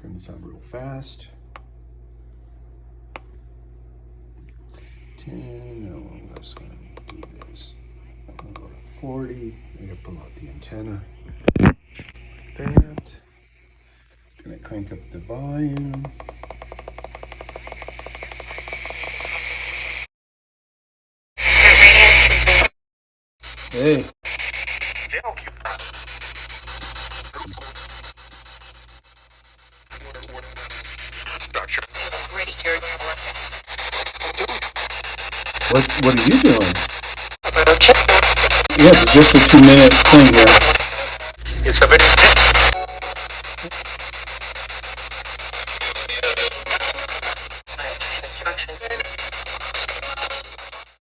Turn this on real fast. 10, no, I'm just gonna do this. I'm gonna go to 40, I'm gonna pull out the antenna. Like that. Gonna crank up the volume. Hey. What are you doing? Yeah, it's just a 2-minute thing here. It's a bit